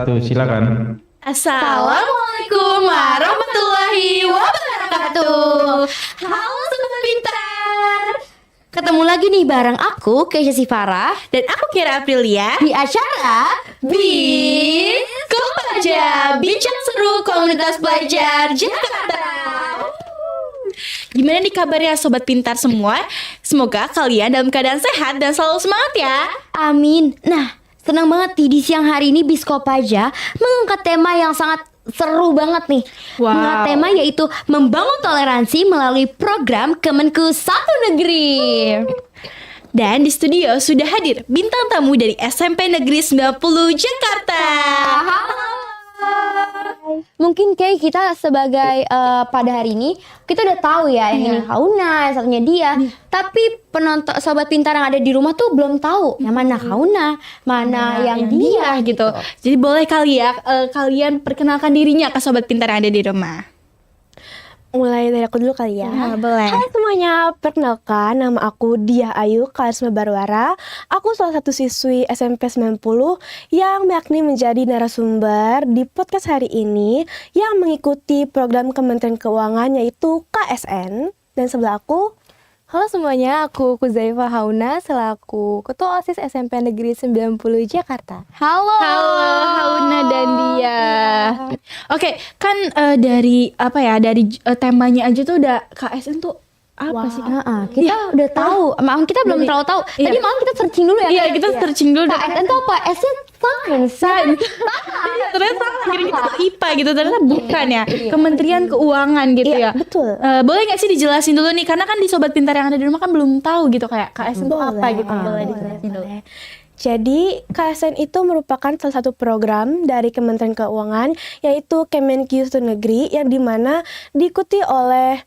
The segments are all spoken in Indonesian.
wabarakatuh. Silakan. Assalamualaikum warahmatullahi wabarakatuh. Halo Sobat Pintar. Ketemu lagi nih bareng aku, Keisha Sifara. Dan aku Kira Aprilia Di acara Bin Kopaja, bincang seru komunitas pelajar Jakarta. Gimana nih kabarnya Sobat Pintar semua? Semoga kalian dalam keadaan sehat dan selalu semangat ya. Amin. Nah, senang banget nih di siang hari ini Biskopaja mengangkat tema yang sangat seru banget nih. Wow. Mengangkat tema yaitu membangun toleransi melalui program Kemenku Satu Negeri. Dan di studio sudah hadir bintang tamu dari SMP Negeri 90 Jakarta. Mungkin kayak kita sebagai pada hari ini kita udah tahu ya yang ini Hauna, yang satunya dia. Tapi penonton Sobat Pintar yang ada di rumah tuh belum tahu yang mana Hauna, mana yang dia gitu. Jadi boleh kali ya kalian perkenalkan dirinya ke Sobat Pintar yang ada di rumah. Mulai dari aku dulu kali ya. Boleh. Hai semuanya, perkenalkan nama aku Diah Ayu Karisma Barwara. Aku salah satu siswi SMP 90 yang yakni menjadi narasumber di podcast hari ini yang mengikuti program Kementerian Keuangan yaitu KSN. Dan sebelah aku, halo semuanya, aku Kuzaifa Hauna selaku Ketua OSIS SMP Negeri 90 Jakarta. Halo. Halo Hauna dan Dia. Oke, kan dari apa ya, dari temanya aja tuh udah KSN tuh apa sih? Kita udah tahu, maaf kita belum terlalu tahu. Tadi malam kita searching dulu ya. Iya, kita searching dulu. KSN itu apa? S-nya Science. Ternyata akhirnya kita tuh IPA gitu, ternyata bukan ya. Kementerian Keuangan gitu ya. betul. Boleh nggak sih dijelasin dulu nih, karena kan di Sobat Pintar yang ada di rumah kan belum tahu gitu kayak KSN itu apa gitu. Boleh dijelasin dulu. Jadi, KSN itu merupakan salah satu program dari Kementerian Keuangan, yaitu Kemenku Satu Negeri, yang dimana diikuti oleh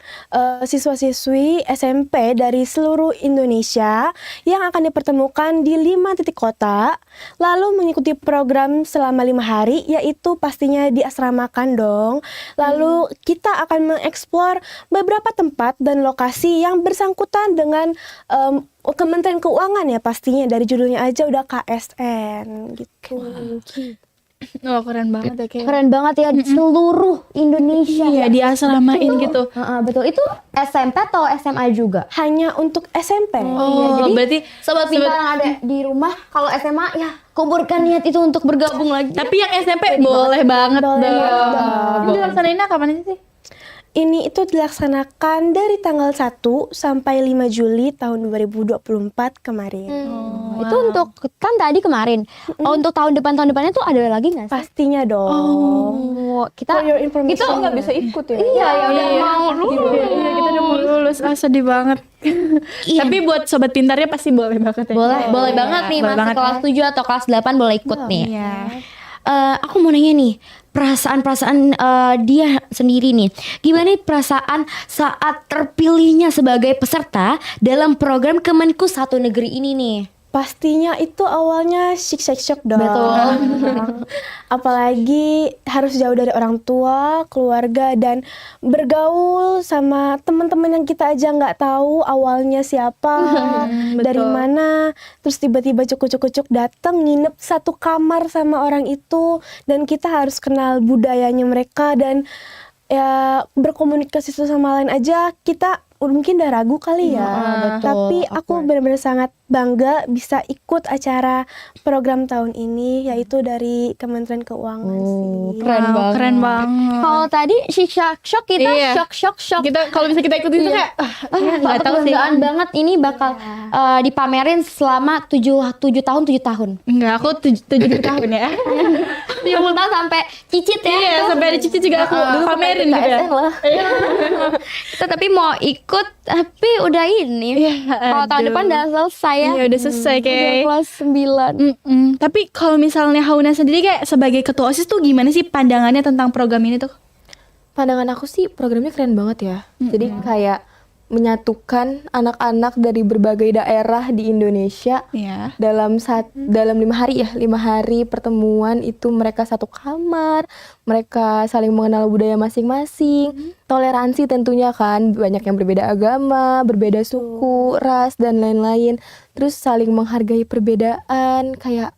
siswa-siswi SMP dari seluruh Indonesia yang akan dipertemukan di 5 titik kota, lalu mengikuti program selama 5 hari, yaitu pastinya diasramakan dong. Lalu kita akan mengeksplor beberapa tempat dan lokasi yang bersangkutan dengan Kementerian Keuangan ya, pastinya dari judulnya aja udah KSN gitu. Oh, keren banget ya kayak. Keren banget ya, seluruh Indonesia. Iya, diasramain gitu. Betul. Itu SMP atau SMA juga? Hanya untuk SMP. Oh, Jadi berarti Sobat Pintar yang ada di rumah, kalau SMA ya kuburkan niat itu untuk bergabung lagi. tapi yang SMP boleh banget dong. Ini dilaksanainnya kapan aja sih? Ini itu dilaksanakan dari tanggal 1 sampai 5 Juli tahun 2024 kemarin. Itu untuk kan tadi kemarin. Untuk tahun depannya tuh ada lagi nggak sih? Pastinya dong. Kita For your information. Kita nggak bisa ikut ya? Iya, ya udah mau Iya, kita udah mau lulus. Sedih banget. Tapi buat Sobat Pintarnya pasti boleh banget ya. boleh banget nih, Boleh masih banget kelas 7 atau kelas 8 boleh ikut nih. Iya. Aku mau nanya nih, perasaan dia sendiri nih. Gimana nih perasaan saat terpilihnya sebagai peserta dalam program Kemenku Satu Negeri ini nih? Pastinya itu awalnya syok dong. Betul. Apalagi harus jauh dari orang tua, keluarga, dan bergaul sama teman-teman yang kita aja nggak tahu awalnya siapa, dari mana. Terus tiba-tiba cukup datang nginep satu kamar sama orang itu, dan kita harus kenal budayanya mereka dan ya berkomunikasi satu sama lain aja kita mungkin udah ragu kali ya. betul. Tapi aku benar-benar sangat bangga bisa ikut acara program tahun ini, yaitu dari Kementerian Keuangan sih. Keren banget. Kalau tadi si shock kita Iya. shock. Kita kalau bisa kita ikutin tuh kayak nggak tahu sih. Kebanggaan banget ini bakal dipamerin selama 7 tahun. Enggak, aku 7 tahun ya. 70 tahun sampai cicit ya. Iya, sampai ada cici juga aku pamerin gitu ya. Kita tapi mau ikut tapi udah ini. Kalau tahun depan udah selesai ya. Iya, udah selesai Udah kayak. kelas 9. Tapi kalau misalnya Hauna sendiri kayak sebagai ketua OSIS tuh gimana sih pandangannya tentang program ini tuh? Pandangan aku sih programnya keren banget ya. Jadi kayak menyatukan anak-anak dari berbagai daerah di Indonesia Iya. dalam 5 hari ya, 5 hari pertemuan itu mereka satu kamar, mereka saling mengenal budaya masing-masing, toleransi tentunya kan, banyak yang berbeda agama, berbeda suku, ras dan lain-lain, terus saling menghargai perbedaan, kayak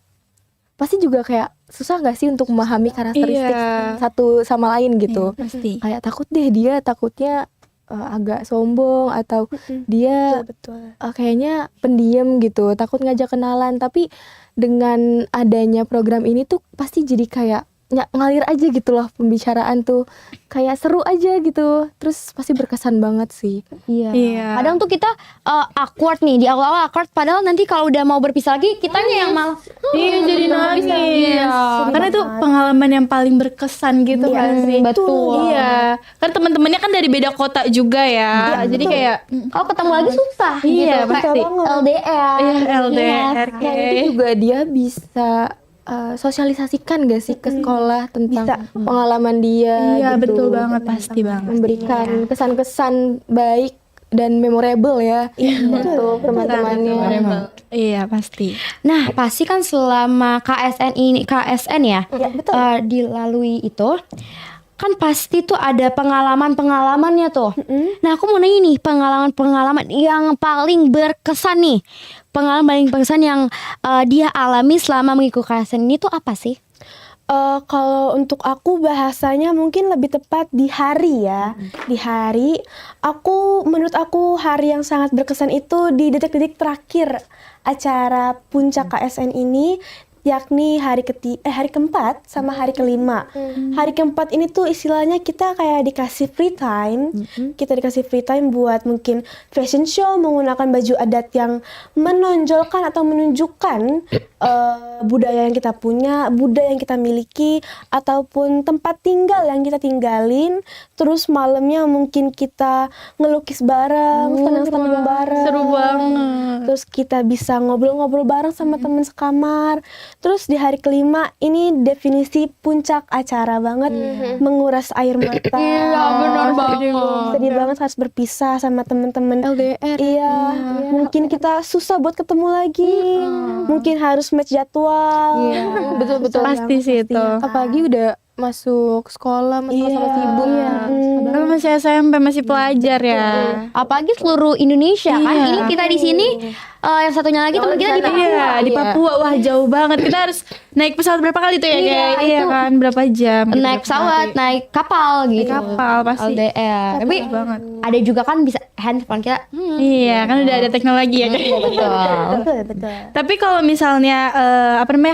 pasti juga kayak susah nggak sih untuk memahami karakteristik Iya. satu sama lain gitu. Pasti. Kayak takut deh dia takutnya agak sombong atau dia Betul. kayaknya pendiam gitu, takut ngajak kenalan. Tapi dengan adanya program ini tuh pasti jadi kayak ngalir aja gitu loh, pembicaraan tuh kayak seru aja gitu, terus pasti berkesan banget sih. Iya. Iya. Kadang tuh kita awkward nih di awal-awal awkward, padahal nanti kalau udah mau berpisah lagi kitanya yang malah Iya, jadi nangis. Iya. Karena itu pengalaman yang paling berkesan gitu kan sih. betul. Iya. Kan teman-temannya kan dari beda kota juga ya. Jadi kayak Kalau ketemu lagi susah Iya, gitu. pasti. Kayak LDR. LDR. Nah itu juga dia bisa sosialisasikan gak sih ke sekolah tentang pengalaman dia. Iya, gitu. betul banget, pasti banget. Memberikan kesan-kesan baik dan memorable ya untuk teman-temannya. Iya, pasti. Nah, pasti kan selama KSN ya, dilalui itu kan pasti tuh ada pengalaman-pengalamannya tuh. Nah, aku mau nanya nih, pengalaman-pengalaman yang paling berkesan nih. Pengalaman paling berkesan yang dia alami selama mengikuti KSN ini tuh apa sih? Kalau untuk aku bahasanya mungkin lebih tepat di hari ya. Di hari, menurut aku hari yang sangat berkesan itu di detik-detik terakhir acara puncak KSN ini, yakni hari keempat sama hari kelima. Hari keempat ini tuh istilahnya kita kayak dikasih free time. Kita dikasih free time buat mungkin fashion show, menggunakan baju adat yang menonjolkan atau menunjukkan budaya yang kita punya, budaya yang kita miliki, ataupun tempat tinggal yang kita tinggalin. Terus malamnya mungkin kita ngelukis bareng, senang-senang bareng. Seru banget. Terus kita bisa ngobrol-ngobrol bareng sama teman sekamar. Terus di hari kelima ini definisi puncak acara banget, menguras air mata. Iya, benar banget. Sedih banget harus berpisah sama teman-teman LDR. Iya, mungkin kita susah buat ketemu lagi. Mungkin harus match jadwal. Iya, betul-betul. Pasti sih itu. Apalagi udah masuk sekolah, sama sibuk. Kalau masih SMP, masih pelajar ya. Apalagi seluruh Indonesia kan. Iya. Ini kita di sini, yang satunya lagi teman kita di Papua. Iya, di Papua. Wah, jauh banget. Kita harus naik pesawat berapa kali tuh ya, guys? Iya kan, berapa jam? gitu, Naik berapa pesawat, hari. naik kapal gitu. Kapal pasti. LDR. Tapi banget. ada juga kan bisa handphone kita. Iya, kan udah ada teknologi ya. Betul. Betul. Tapi kalau misalnya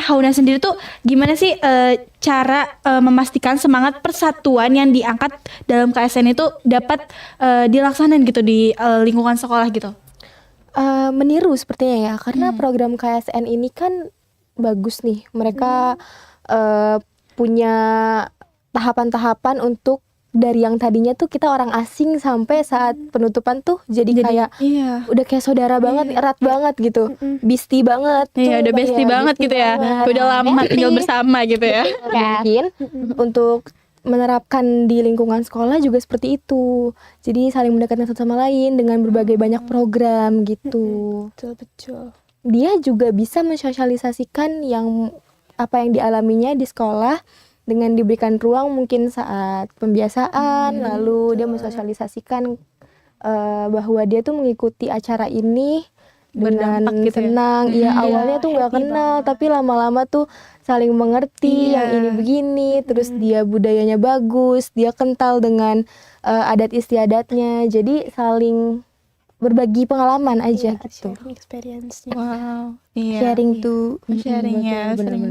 Hauna sendiri tuh gimana sih cara memastikan semangat persatuan yang diangkat dalam KSN itu dapat dilaksanakan gitu di lingkungan sekolah gitu? Meniru sepertinya ya, karena program KSN ini kan bagus nih. Mereka punya tahapan-tahapan untuk dari yang tadinya tuh kita orang asing sampai saat penutupan tuh jadi kayak Iya. udah kayak saudara banget, erat banget gitu, bestie banget. Iya, udah bestie banget gitu ya. Udah lama tinggal bersama gitu ya. Mungkin untuk menerapkan di lingkungan sekolah juga seperti itu. Jadi saling mendekatkan satu sama lain dengan berbagai banyak program gitu. Betul. Dia juga bisa mensosialisasikan apa yang dialaminya di sekolah dengan diberikan ruang mungkin saat pembiasaan, lalu dia mensosialisasikan bahwa dia tuh mengikuti acara ini dengan Berdampak gitu ya. senang. Iya, awalnya tuh nggak kenal, tapi lama-lama tuh saling mengerti yang ini begini, terus dia budayanya bagus, dia kental dengan adat istiadatnya, jadi saling berbagi pengalaman aja gitu. Sharing experience-nya. Wow. Iya. Sharing tuh Sharing ya. sering.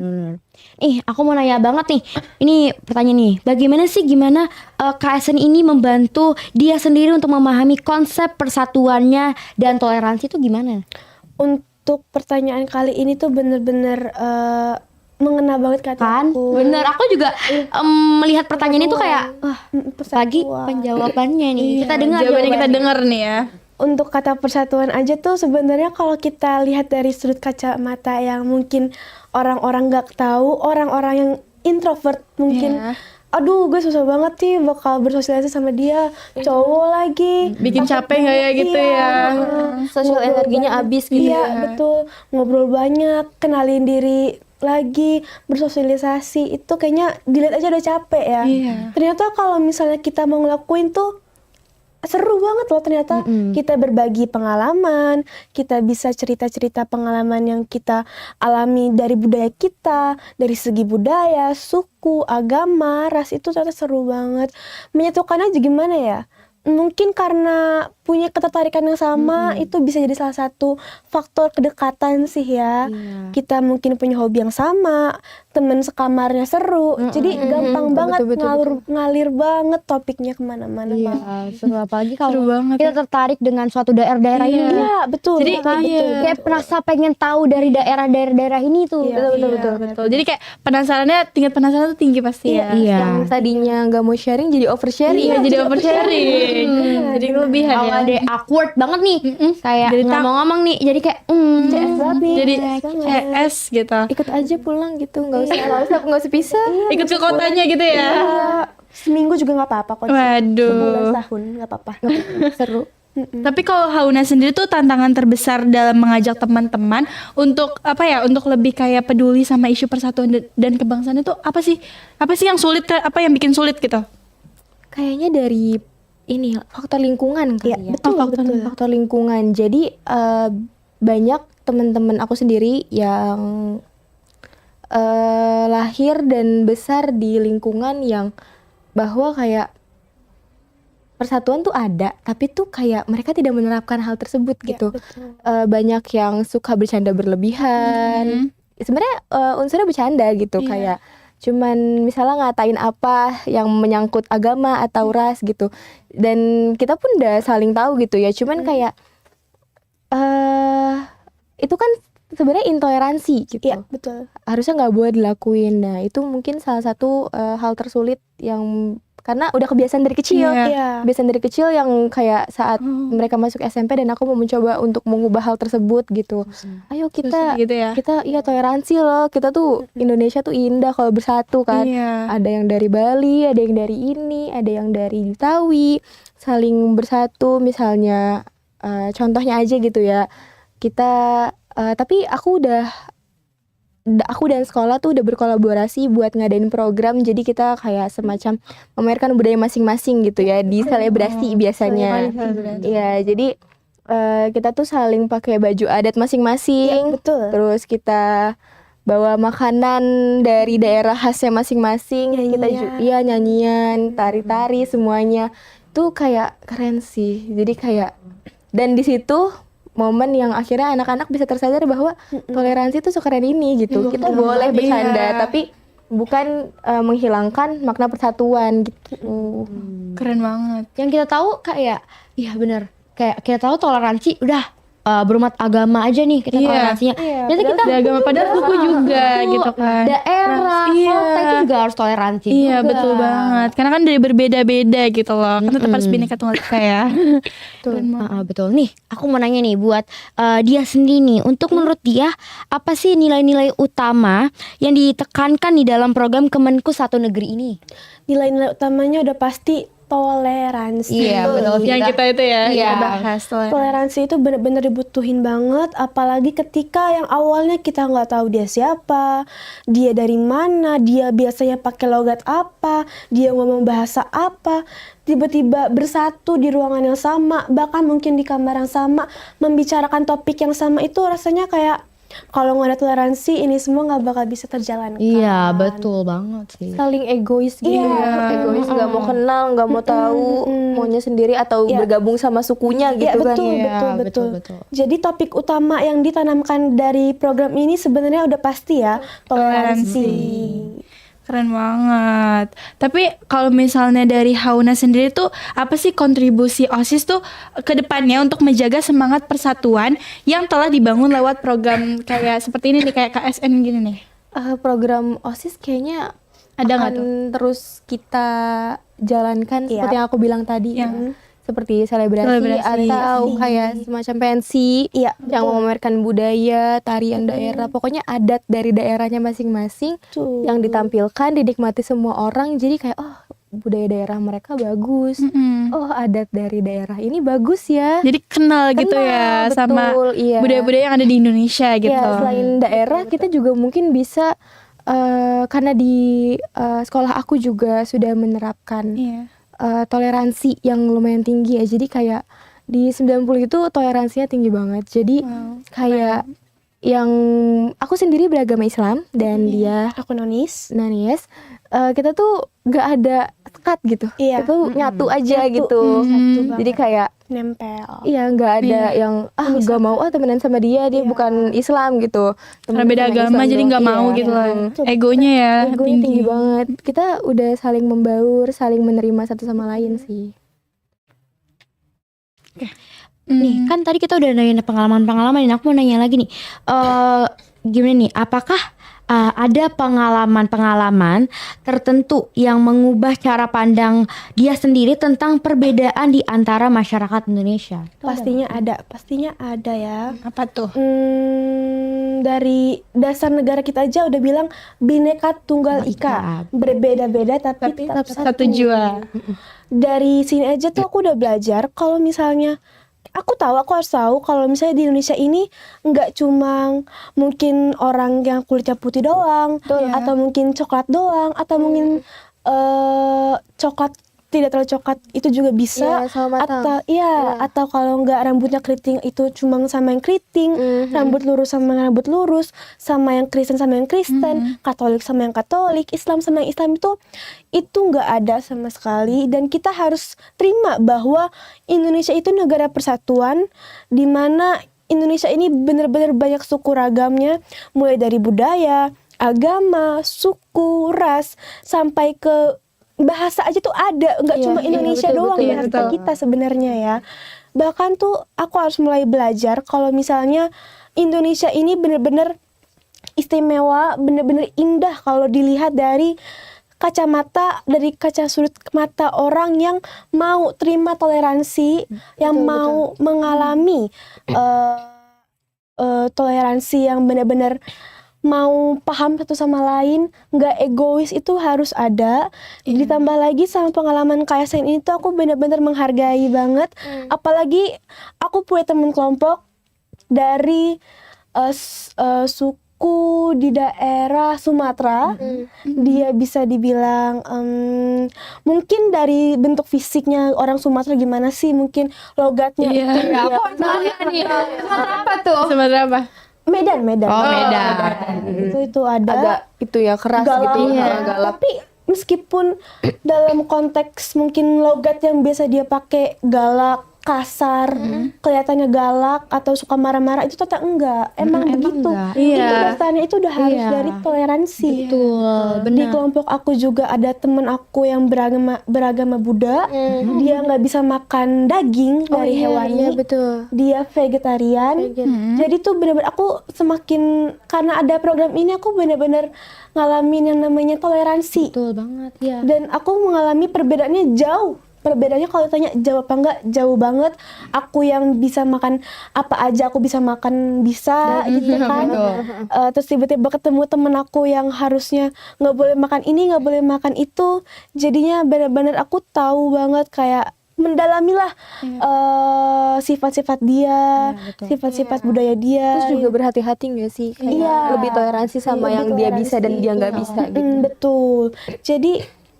Aku mau nanya banget nih. Ini pertanyaan nih. Gimana KSN ini membantu dia sendiri untuk memahami konsep persatuannya dan toleransi itu gimana? Untuk pertanyaan kali ini tuh bener-bener mengena banget ke hati Kan? aku. Bener, aku juga melihat pertanyaan itu kayak wah, lagi Persatuan. penjawabannya nih. Kita dengar Jawabannya kita jawabannya. dengar nih ya. Untuk kata persatuan aja tuh sebenarnya kalau kita lihat dari sudut kacamata yang mungkin orang-orang nggak tahu, orang-orang yang introvert mungkin, aduh gue susah banget sih bakal bersosialisasi sama dia, cowok lagi, Bikin capek nggak ya gitu ya? sosial energinya habis gitu. Iya betul, ngobrol banyak, kenalin diri lagi, bersosialisasi itu kayaknya dilihat aja udah capek ya. Iya. Ternyata kalau misalnya kita mau ngelakuin tuh seru banget loh ternyata. Kita berbagi pengalaman, kita bisa cerita-cerita pengalaman yang kita alami dari budaya kita, dari segi budaya, suku, agama, ras, itu ternyata seru banget. Menyatukan aja gimana ya? Mungkin karena punya ketertarikan yang sama, itu bisa jadi salah satu faktor kedekatan sih ya. Kita mungkin punya hobi yang sama, temen sekamarnya seru, jadi gampang banget ngalir banget topiknya kemana-mana. Iya, seru apalagi kalau Seru banget kita tertarik dengan suatu daerah-daerah ini. Iya, betul. Jadi, kan? iya. Kayak merasa pengen tahu dari daerah-daerah ini tuh. Betul. Jadi kayak tingkat penasaran tuh tinggi pasti ya. Iya. Yang tadinya nggak mau sharing jadi oversharing. Iya, jadi oversharing. Jadi kelebihan Kalau ya. ada awkward banget nih, kayak Jadi nggak mau ngomong nih, jadi kayak CS banget nih. Jadi banget. CS gitu. Ikut aja pulang gitu, nggak usah pisah. Ikut ke kotanya gitu ya. Iya. Seminggu juga nggak apa-apa kok. Waduh. Sebulan, setahun nggak apa-apa. Seru. Tapi kalau Hauna sendiri tuh tantangan terbesar dalam mengajak teman-teman untuk untuk lebih kayak peduli sama isu persatuan dan kebangsaan itu apa sih? Apa sih yang sulit? Apa yang bikin sulit gitu? Kayaknya dari ini faktor lingkungan kali ya. betul. Faktor lingkungan. Jadi banyak teman-teman aku sendiri yang lahir dan besar di lingkungan yang bahwa kayak persatuan tuh ada, tapi tuh kayak mereka tidak menerapkan hal tersebut gitu. Banyak yang suka bercanda berlebihan. Sebenarnya unsurnya bercanda gitu, kayak cuman misalnya ngatain apa yang menyangkut agama atau ras gitu. Dan kita pun udah saling tahu gitu ya. Cuman kayak itu kan sebenarnya intoleransi gitu. Iya, betul. Harusnya nggak boleh dilakuin. Nah, itu mungkin salah satu hal tersulit yang karena udah kebiasaan dari kecil. Iya. Kebiasaan dari kecil yang kayak saat mereka masuk SMP dan aku mau mencoba untuk mengubah hal tersebut gitu. Ayo Susah kita gitu ya. kita toleransi loh. Kita tuh Indonesia tuh indah kalau bersatu kan. Iya. Ada yang dari Bali, ada yang dari ini, ada yang dari Betawi, saling bersatu misalnya contohnya aja gitu ya. Kita tapi aku dan sekolah tuh udah berkolaborasi buat ngadain program, jadi kita kayak semacam memamerkan budaya masing-masing gitu ya di selebrasi biasanya. Iya, jadi kita tuh saling pakai baju adat masing-masing. Iya, betul. Terus kita bawa makanan dari daerah khasnya masing-masing. Kita nyanyian, tari-tari semuanya. Tuh kayak keren sih. Jadi kayak dan di situ momen yang akhirnya anak-anak bisa tersadar bahwa toleransi itu sekeren ini gitu. Kita boleh bercanda, tapi bukan menghilangkan makna persatuan gitu. Keren banget. Yang kita tahu kayak, iya bener, kayak kita tahu toleransi udah berumat agama aja nih kita toleransinya. Jadi kita Ada agama padahal suku juga gitu kan. daerah, kota itu juga harus toleransi. Iya, juga. betul banget. Karena kan dari berbeda-beda gitu loh. Kan tetap harus bineka tunggal ika ya. Betul nih. Aku mau nanya nih buat dia sendiri nih. Untuk menurut dia apa sih nilai-nilai utama yang ditekankan di dalam program Kemenku Satu Negeri ini? Nilai-nilai utamanya udah pasti toleransi. Iya, betul. Yang kita itu ya, Iya. kita bahas Toleransi itu benar-benar dibutuhin banget, apalagi ketika yang awalnya kita nggak tahu dia siapa, dia dari mana, dia biasanya pakai logat apa, dia ngomong bahasa apa, tiba-tiba bersatu di ruangan yang sama, bahkan mungkin di kamar yang sama, membicarakan topik yang sama, itu rasanya kayak kalau nggak ada toleransi ini semua nggak bakal bisa terjalankan. Iya, betul banget sih. Saling egois gitu. Egois, nggak mau kenal, nggak mau tahu, maunya sendiri atau bergabung sama sukunya Iya, gitu kan. betul. Jadi topik utama yang ditanamkan dari program ini sebenarnya udah pasti ya, toleransi. Keren banget. Tapi kalau misalnya dari Hauna sendiri tuh apa sih kontribusi OSIS tuh ke depannya untuk menjaga semangat persatuan yang telah dibangun lewat program kayak seperti ini nih, kayak KSN gini nih? Program OSIS kayaknya Ada nggak akan terus kita jalankan seperti yang aku bilang tadi. Seperti selebrasi atau kayak semacam pensi yang memamerkan budaya, tarian daerah, pokoknya adat dari daerahnya masing-masing yang ditampilkan, dinikmati semua orang. Jadi kayak budaya daerah mereka bagus. Adat dari daerah ini bagus ya. Jadi kenal gitu ya sama budaya-budaya yang ada di Indonesia gitu. Ya, selain daerah kita juga mungkin bisa karena di sekolah aku juga sudah menerapkan toleransi yang lumayan tinggi ya. Jadi kayak di 90 itu toleransinya tinggi banget. Jadi kayak yang aku sendiri beragama Islam dan dia Aku nonis. Nanis, kita tuh gak ada sekat gitu. Iya. Kita tuh nyatu aja Nyatu. gitu. Satu banget. Jadi kayak Nempel. iya nggak ada yang gak mau temenan sama dia bukan Islam gitu. Karena Temenan beda sama agama Islam jadi doang. nggak mau Iya. gitu lah. Betul. Egonya ya Egonya tinggi banget. Kita udah saling membaur, saling menerima satu sama lain sih. Nih kan tadi kita udah nanya pengalaman-pengalaman, dan aku mau nanya lagi nih, gimana nih? Apakah ada pengalaman-pengalaman tertentu yang mengubah cara pandang dia sendiri tentang perbedaan di antara masyarakat Indonesia? Pastinya ada ya. Apa tuh? Dari dasar negara kita aja udah bilang Bhinneka Tunggal Ika, berbeda-beda tapi tetap Satu jua. Dari sini aja tuh aku udah belajar kalau misalnya aku harus tahu kalau misalnya di Indonesia ini nggak cuma mungkin orang yang kulitnya putih doang, atau mungkin coklat doang, atau mungkin coklat tidak terlalu coklat itu juga bisa, Iya, sama matang. atau kalau nggak rambutnya keriting itu cuma sama yang keriting, rambut lurus sama yang rambut lurus, sama yang Kristen sama yang Kristen, Katolik sama yang Katolik, Islam sama yang Islam, itu nggak ada sama sekali. Dan kita harus terima bahwa Indonesia itu negara persatuan, di mana Indonesia ini benar-benar banyak suku ragamnya, mulai dari budaya, agama, suku, ras, sampai ke bahasa aja tuh ada, nggak cuma Indonesia doang bahasa kita sebenarnya ya. Bahkan tuh aku harus mulai belajar kalau misalnya Indonesia ini benar-benar istimewa, benar-benar indah kalau dilihat dari kaca sudut mata orang yang mau terima toleransi, yang mau mengalami toleransi, yang benar-benar mau paham satu sama lain, nggak egois, itu harus ada. Ditambah lagi sama pengalaman KSN ini tuh aku benar-benar menghargai banget. Apalagi aku punya teman kelompok dari suku di daerah Sumatera. Dia bisa dibilang mungkin dari bentuk fisiknya orang Sumatera gimana sih, mungkin logatnya itu Apa tuh? Sumatera apa? Medan. Oh, Medan. Itu ada Agak itu ya keras galak, gitu. galak. Tapi meskipun dalam konteks mungkin logat yang biasa dia pakai galak, kasar, kelihatannya galak atau suka marah-marah, itu ternyata enggak. Emang begitu. enggak. Iya. Itu dasarnya itu udah harus dari toleransi. Betul, Di benar. kelompok aku juga ada temen aku yang beragama Buddha. Dia nggak bisa makan daging dari hewani. Iya betul. Dia vegetarian. Jadi tuh bener-bener aku semakin, karena ada program ini aku bener-bener ngalamin yang namanya toleransi. Betul banget ya. Dan aku mengalami perbedaannya jauh. Perbedaannya kalau tanya jauh apa enggak, jauh banget. Aku yang bisa makan apa aja aku bisa makan, bisa gitu kan. Terus tiba-tiba ketemu temen aku yang harusnya nggak boleh makan ini, nggak boleh makan itu. Jadinya benar-benar aku tahu banget, kayak mendalami lah sifat-sifat dia, sifat-sifat budaya dia. Terus juga berhati-hati nggak sih? Kayak lebih toleransi sama Lebih yang dia bisa dan toleransi. dia nggak bisa gitu. Betul. Jadi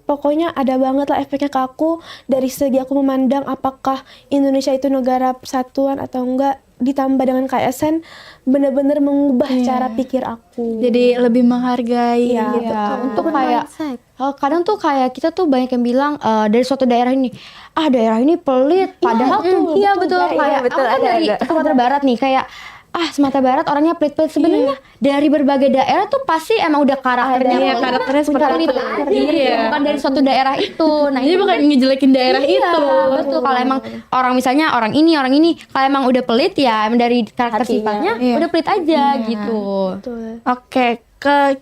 pokoknya ada banget lah efeknya ke aku dari segi aku memandang apakah Indonesia itu negara persatuan atau enggak, ditambah dengan KSN benar-benar mengubah cara pikir aku. Jadi lebih menghargai. Iya, gitu. betul. Untuk kayak kadang tuh kayak kita tuh banyak yang bilang dari suatu daerah ini, daerah ini pelit, padahal iya betul, kayak betul, aku kan ada. dari Sumatera Barat nih, kayak Sumatera Barat orangnya pelit-pelit. Sebenarnya dari berbagai daerah tuh pasti emang udah karakternya. Iya, karakternya seperti itu. Iya. Bukan dari suatu daerah itu. Nah, Jadi bukan ngejelekin daerah itu. betul. Kalau emang orang misalnya orang ini, kalau emang udah pelit ya emang dari karakter sifatnya udah pelit aja gitu. Betul. Oke,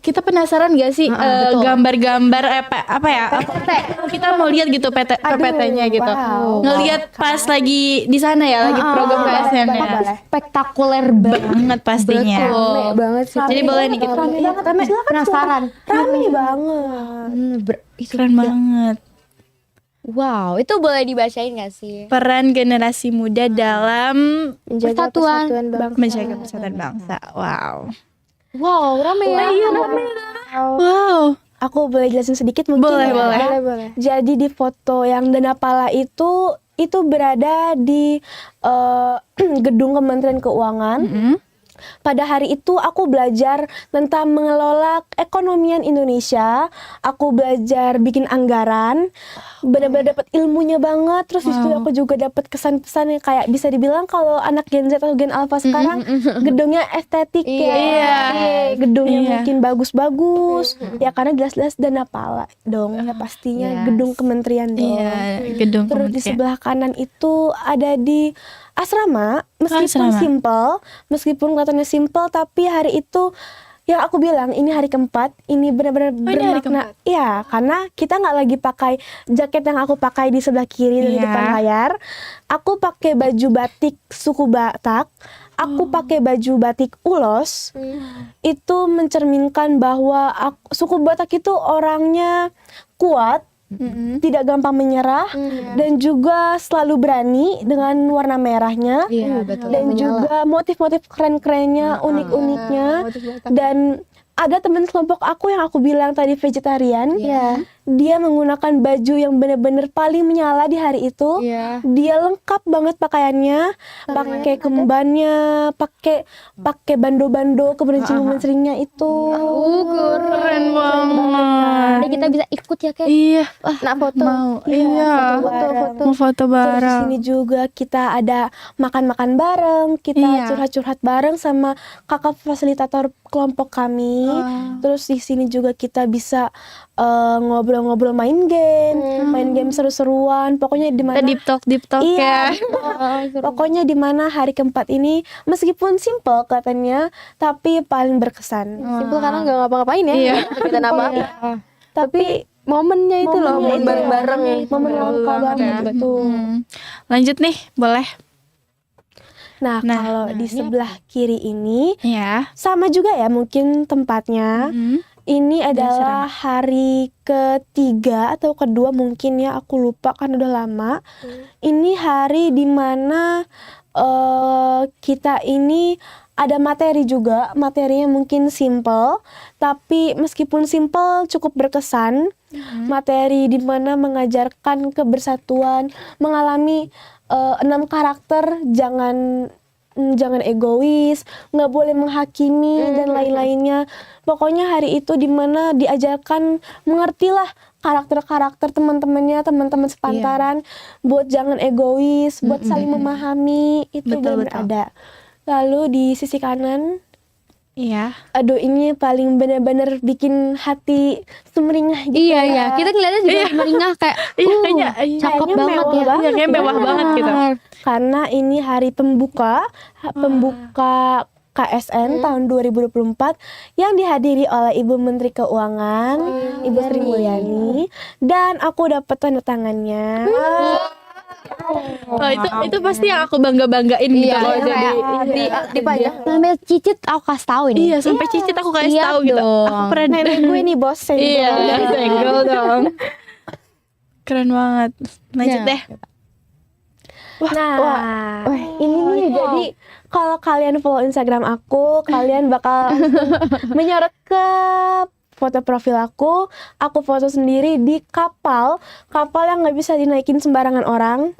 kita penasaran gak sih betul. gambar-gambar apa ya? Kita mau lihat gitu PPT-nya gitu. wow. Ngelihat pas lagi di sana ya, lagi program KSN-nya. Spektakuler Banget pastinya. Betul. Rame banget sih. Jadi boleh nih kita Rame banget, Penasaran. Rame banget. keren banget. Wow, itu boleh dibacain gak sih? Peran generasi muda dalam Menjaga Persatuan bangsa. menjaga persatuan bangsa. Wow. Wow, rame ya. Wow. Aku boleh jelasin sedikit mungkin Boleh, ya? boleh. Boleh. Jadi di foto yang Dana Pala itu berada di gedung Kementerian Keuangan. Pada hari itu aku belajar tentang mengelola ekonomian Indonesia. Aku belajar bikin anggaran. Benar-benar dapat ilmunya banget. Terus di situ aku juga dapat kesan-pesan yang kayak bisa dibilang kalau anak Gen Z atau Gen Alpha sekarang gedungnya estetik ya. Gedungnya mungkin bagus-bagus. Ya karena jelas-jelas Dana Pala dong. Ya pastinya gedung kementerian dong. Iya, gedung Terus di kementerian. sebelah kanan itu ada di asrama, meskipun asrama. simple, meskipun kelihatannya simple, tapi hari itu yang aku bilang ini hari keempat, ini benar-benar ini hari bermakna. Iya, karena kita nggak lagi pakai jaket yang aku pakai di sebelah kiri di Iya. depan layar. Aku pakai baju batik suku Batak. Aku pakai baju batik ulos. Itu mencerminkan bahwa suku Batak itu orangnya kuat, tidak gampang menyerah, dan juga selalu berani dengan warna merahnya. Iya, betul. Dan juga motif-motif keren-kerennya, unik-uniknya. Dan ada teman kelompok aku yang aku bilang tadi vegetarian. Dia menggunakan baju yang benar-benar paling menyala di hari itu. Iya. Dia lengkap banget pakaiannya, pakai kembannya, pakai bando-bando, kemudian cincin-cincinnya itu. Keren banget. Jadi kita bisa ikut ya kayak. Iya. Nak foto. Mau. Iya. Foto-foto. Mau foto Terus di bareng. sini juga kita ada makan-makan bareng, kita Iya. curhat-curhat bareng sama kakak fasilitator kelompok kami. Terus di sini juga kita bisa ngobrol-ngobrol main game seru-seruan. Pokoknya di mana Kita deep talk Iya. ya. Pokoknya di mana hari keempat ini meskipun simple katanya, tapi paling berkesan. Simple karena nggak ngapa-ngapain ya. Iya. Nggak kegiatan apa-apa. Tapi Momennya itu loh, momen bareng-bareng. momen langka banget itu. Lanjut nih, boleh. Nah, kalau di sebelah kiri ini Ya. sama juga ya mungkin tempatnya. Ini adalah hari ketiga atau kedua mungkin ya, aku lupa kan udah lama. Ini hari dimana kita ini ada materi juga, materinya mungkin simple, tapi meskipun simple cukup berkesan. Materi dimana mengajarkan kebersatuan, mengalami 6 karakter, jangan egois, nggak boleh menghakimi dan lain-lainnya. Pokoknya hari itu dimana diajarkan mengertilah karakter-karakter teman-temannya, teman-teman sepantaran, buat jangan egois, buat saling memahami, itu benar-benar ada. Lalu di sisi kanan, Iya. aduh ini paling benar-benar bikin hati sumringah gitu. Iya ya. iya, kita ngeliatnya juga meringah kayak, Iya, cakep Kayaknya banget mewah ya. banget. Iya, kayak mewah banget gitu. Karena ini hari pembuka KSN tahun 2024 yang dihadiri oleh Ibu Menteri Keuangan, Ibu Sri Mulyani, dan aku dapat tanda tangannya. Oh, itu pasti yang aku bangga-banggain gitu Iya, loh. iya, Jadi kayak Dipajang. sambil cicit aku kasih tahu ini. iya, sampai cicit aku kasih Siap tahu gitu. dong. Aku pernah Nenek gue nih bos Iya, senggol dong. Keren banget. Lanjut Iya. deh. Nah, ini nih jadi kalau kalian follow Instagram aku, kalian bakal menyorot ke foto profil aku foto sendiri di kapal yang nggak bisa dinaikin sembarangan orang.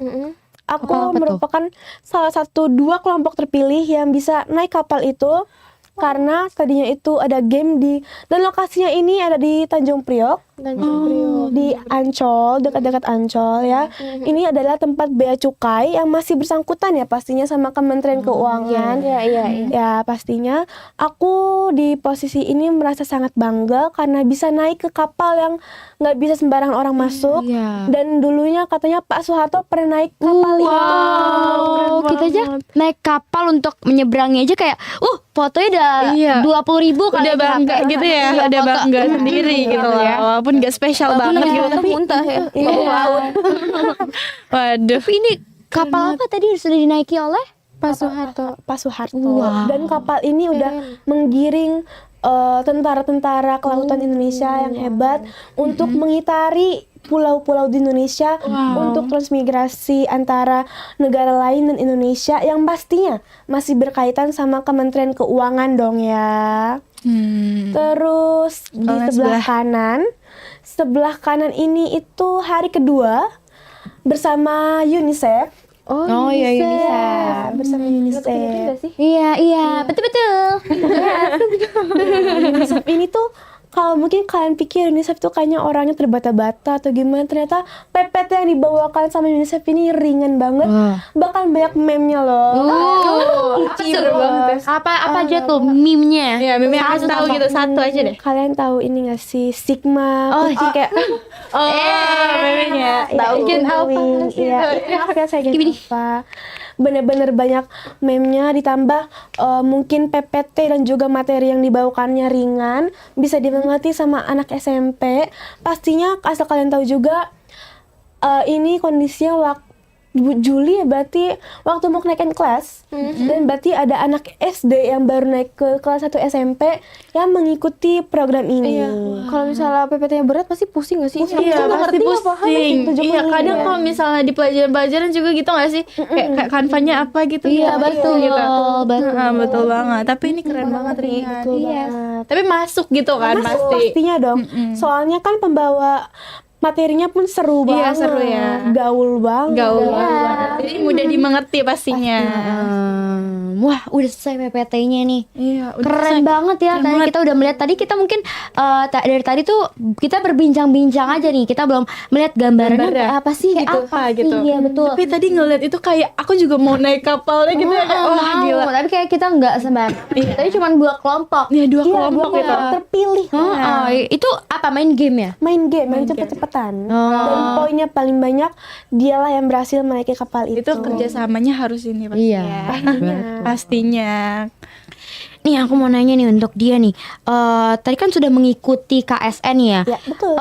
Aku Kapal apa tuh? merupakan salah satu 2 kelompok terpilih yang bisa naik kapal itu. Karena tadinya itu ada game dan lokasinya ini ada di Tanjung Priok, di Ancol, dekat-dekat Ancol ya. Ini adalah tempat bea cukai yang masih bersangkutan ya pastinya sama Kementerian Keuangan. Ya pastinya aku di posisi ini merasa sangat bangga karena bisa naik ke kapal yang nggak bisa sembarangan orang masuk. Iya. Dan dulunya katanya Pak Soeharto pernah naik kapal itu. Wow, kita aja naik kapal untuk menyeberangi aja kayak, fotonya udah Iya. 20.000 kali Udah bangga capek. gitu ya, Iya, udah foto. bangga sendiri gitu loh. Walaupun gak spesial banget gitu. Tapi muntah ya. Iya. Waduh. Tapi ini kapal apa tadi sudah dinaiki oleh? Pak Soeharto. Pak Soeharto. Wow. Dan kapal ini udah menggiring tentara-tentara kelautan Indonesia yang hebat untuk mengitari pulau-pulau di Indonesia untuk transmigrasi antara negara lain dan Indonesia yang pastinya masih berkaitan sama Kementerian Keuangan dong ya. Terus di Lengan sebelah kanan ini itu hari kedua bersama UNICEF. Oh iya, UNICEF. Bersama UNICEF. Iya, betul. UNICEF ini tuh kalau mungkin kalian pikir UNICEF tuh kayaknya orangnya terbata-bata atau gimana, ternyata PPT yang dibawakan sama UNICEF ini ringan banget, bahkan banyak meme-nya loh. Seru banget. Apa aja tuh meme-nya? Ya, meme yang kasih tahu gitu satu aja deh. Kalian tahu ini gak sih Sigma, kucing kayak memenya. tahu apa? Iya, maaf ya saya gini apa. Bener-bener banyak meme-nya, ditambah mungkin PPT dan juga materi yang dibawakannya ringan, bisa dimengerti sama anak SMP. Pastinya asal kalian tahu juga ini kondisinya waktu Juli ya, berarti waktu mau kenaikan kelas, dan berarti ada anak SD yang baru naik ke kelas 1 SMP yang mengikuti program ini. Iya. Kalau misalnya PPT-nya berat pasti pusing gak sih? Iya, pasti pusing. Iya, kadang kalau misalnya di pelajaran-pelajaran juga gitu nggak sih? Kayak kanvanya apa gitu. Iya, betul. Gitu. Betul. Betul banget. Tapi ini keren banget ringan. Betul Iya. banget. Tapi masuk gitu kan pasti. Pastinya dong. Soalnya kan pembawa materinya pun seru Iya, banget. seru ya. Gaul banget. Gaul banget. Jadi mudah dimengerti pastinya. Wah, udah selesai PPT-nya nih. Iya, udah Keren banget ya. Tadi kita udah melihat, tadi kita mungkin dari tadi tuh kita berbincang-bincang aja nih. Kita belum melihat gambarannya Gambarnya. kayak apa sih gitu. gitu. Iya, betul. Tapi tadi ngeliat itu kayak aku juga mau naik kapalnya gitu ya. Kayak, wah gila. Tapi kayak kita nggak sembarangan. Tadi cuma 2 kelompok. Iya, dua Iya, kelompok dua gitu. terpilih. Itu apa, main game ya? Main game, main cepet-cepetan. Dan poinnya paling banyak, dialah yang berhasil menaiki kapal itu. Itu kerjasamanya harus ini pasti. Iya. Pastinya. Nih aku mau nanya nih untuk dia nih. Tadi kan sudah mengikuti KSN ya. Ya, betul.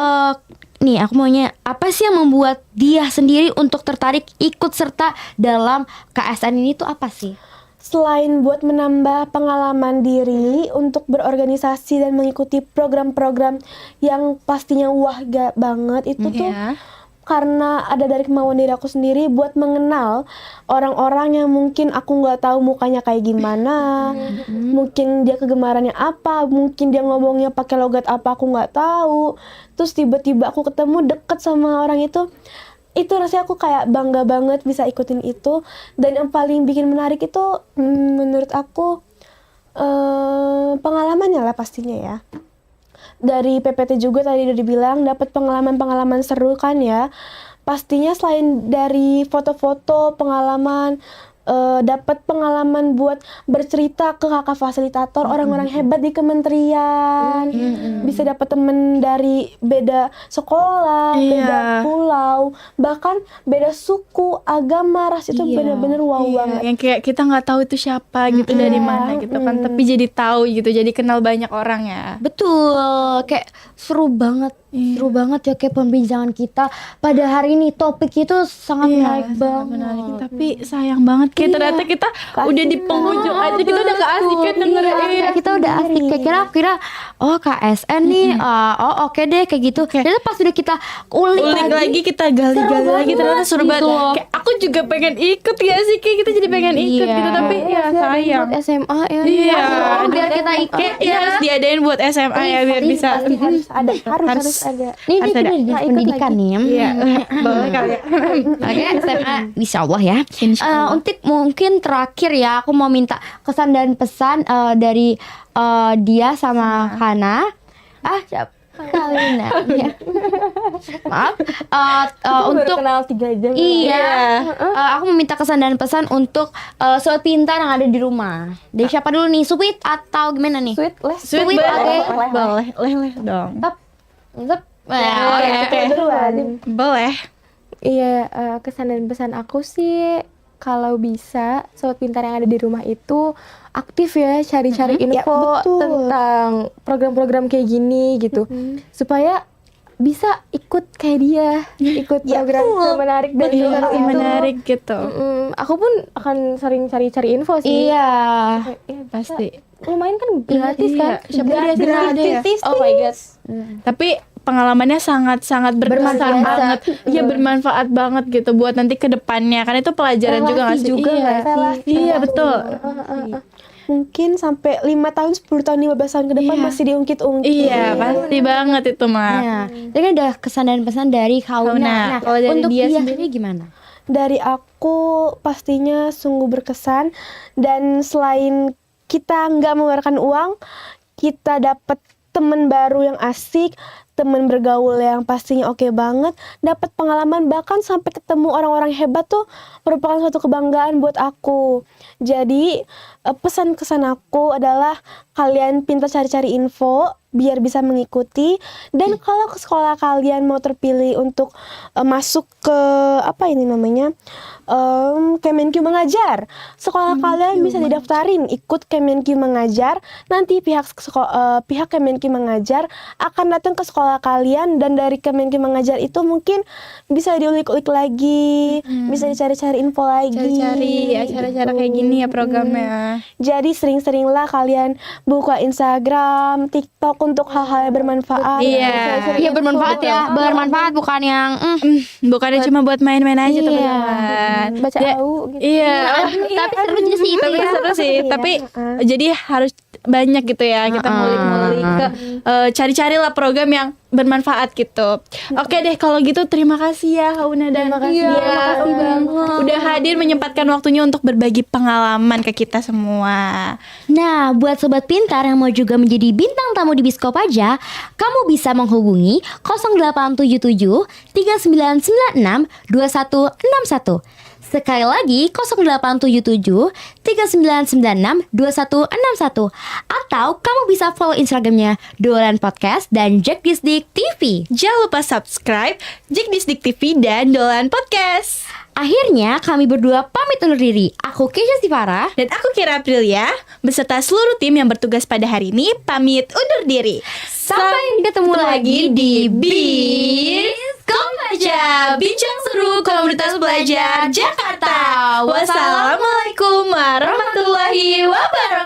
Nih aku maunya apa sih yang membuat dia sendiri untuk tertarik ikut serta dalam KSN ini tuh apa sih? Selain buat menambah pengalaman diri untuk berorganisasi dan mengikuti program-program yang pastinya wah gak banget, itu tuh Iya. karena ada dari kemauan diri aku sendiri buat mengenal orang-orang yang mungkin aku nggak tahu mukanya kayak gimana, mungkin dia kegemarannya apa, mungkin dia ngomongnya pakai logat apa aku nggak tahu, terus tiba-tiba aku ketemu deket sama orang itu rasanya aku kayak bangga banget bisa ikutin itu. Dan yang paling bikin menarik itu menurut aku pengalamannya lah pastinya ya. Dari PPT juga tadi udah dibilang dapat pengalaman-pengalaman seru kan ya. Pastinya selain dari foto-foto pengalaman, dapat pengalaman buat bercerita ke kakak fasilitator, orang-orang hebat di kementerian, bisa dapat temen dari beda sekolah, beda pulau, bahkan beda suku, agama, ras, itu bener-bener wow banget. Yang kayak kita nggak tahu itu siapa gitu dari mana gitu kan, tapi jadi tahu gitu, jadi kenal banyak orang ya. Betul, kayak seru banget. Seru banget ya kayak pembincangan kita pada hari ini, topik itu sangat menarik banget. Tapi sayang banget kayak ternyata kita udah di penghujung aja, kita udah keasikan dengerin. Kita udah asik, kayak kira oh KSN nih, oh oke deh kayak gitu. Ternyata pas udah kita ulik lagi, kita gali-gali lagi, ternyata seru banget. Kayak aku juga pengen ikut ya sih, kayak kita jadi pengen ikut gitu, tapi ya sayang. Buat SMA ya. Iya, biar kita ikut ya harus diadain buat SMA ya biar bisa. Harus ada. Ini Harus kita ada. di pendidikan nih. Iya, boleh kali ya. Oke, SMA insya Allah ya. Untuk mungkin terakhir ya, aku mau minta kesan dan pesan dari dia sama Hana. Siapa? Kalina. Ya. Maaf. Untuk kenal 3 jam. iya, aku meminta kesan dan pesan untuk sobat pintar yang ada di rumah. Dari siapa dulu nih? Sweet atau gimana nih? Sweet les. Sweet, oke. Boleh dong. Oke. Boleh. Iya, kesan dan pesan aku sih kalau bisa sobat pintar yang ada di rumah itu aktif ya, cari-cari info tentang program-program kayak gini gitu, supaya bisa ikut kayak dia, ikut program menarik dan juga Menarik gitu. aku pun akan sering cari-cari info sih. Iya. Pasti. Lumayan kan gratis kan? Siapa dia ada ya? Oh my god. Tapi pengalamannya sangat bermanfaat banget. Iya, bermanfaat banget gitu buat nanti ke depannya. Kan itu pelajaran juga nggak sih? juga nggak sih? Iya, betul. mungkin sampai 5 tahun, 10 tahun, 15 tahun ke depan Iya. masih diungkit-ungkit. Iya, pasti banget itu mah. Nah, itu kan udah kesan dan pesan dari Kauna. Kauna. Nah, Kalau dari untuk dia dia sendiri? sendiri gimana? Dari aku pastinya sungguh berkesan, dan selain kita nggak mengeluarkan uang, kita dapat teman baru yang asik, teman bergaul yang pastinya oke banget, dapat pengalaman, bahkan sampai ketemu orang-orang hebat tuh merupakan suatu kebanggaan buat aku. Jadi pesan kesan aku adalah kalian pintar cari-cari info biar bisa mengikuti, dan kalau ke sekolah kalian mau terpilih untuk masuk ke apa ini namanya Kemenkyu Mengajar, sekolah kalian bisa didaftarin ikut Kemenkyu Mengajar. Nanti pihak Kemenkyu Mengajar akan datang ke sekolah kalian, dan dari Kemenkyu Mengajar itu mungkin bisa diulik-ulik lagi, bisa dicari-cari info lagi, Cari-cari acara-acara kayak gini ya programnya. Jadi sering-seringlah kalian buka Instagram, TikTok untuk hal-hal yang bermanfaat. Iya. Cari-cari Iya info. bermanfaat ya, bermanfaat bukan yang Bukannya cuma buat main-main aja Iya. teman-teman. Baca Ya, au gitu. Iya. tapi seru juga sih itu Tapi ya. seru sih, Iya. tapi jadi harus banyak gitu ya kita ngulik-ngulik ke cari-cari lah program yang bermanfaat gitu. Oke deh kalau gitu terima kasih ya Kauna dan Terima kasih. Dia. Terima kasih banget. Udah hadir menyempatkan waktunya untuk berbagi pengalaman ke kita semua. Nah, buat sobat pintar yang mau juga menjadi bintang tamu di Biskop aja, kamu bisa menghubungi 0877 3996 2161. Sekali lagi 0877 3996 2161. Atau kamu bisa follow Instagramnya Dolan Podcast dan Jack Disdik TV. Jangan lupa subscribe Jack Disdik TV dan Dolan Podcast. Akhirnya kami berdua pamit undur diri. Aku Keisha Sifara. Dan aku Kira Aprilia beserta seluruh tim yang bertugas pada hari ini pamit undur diri. Sampai ketemu lagi di Biskop Baca, bincang seru komunitas belajar Jakarta. Wassalamualaikum warahmatullahi wabarakatuh.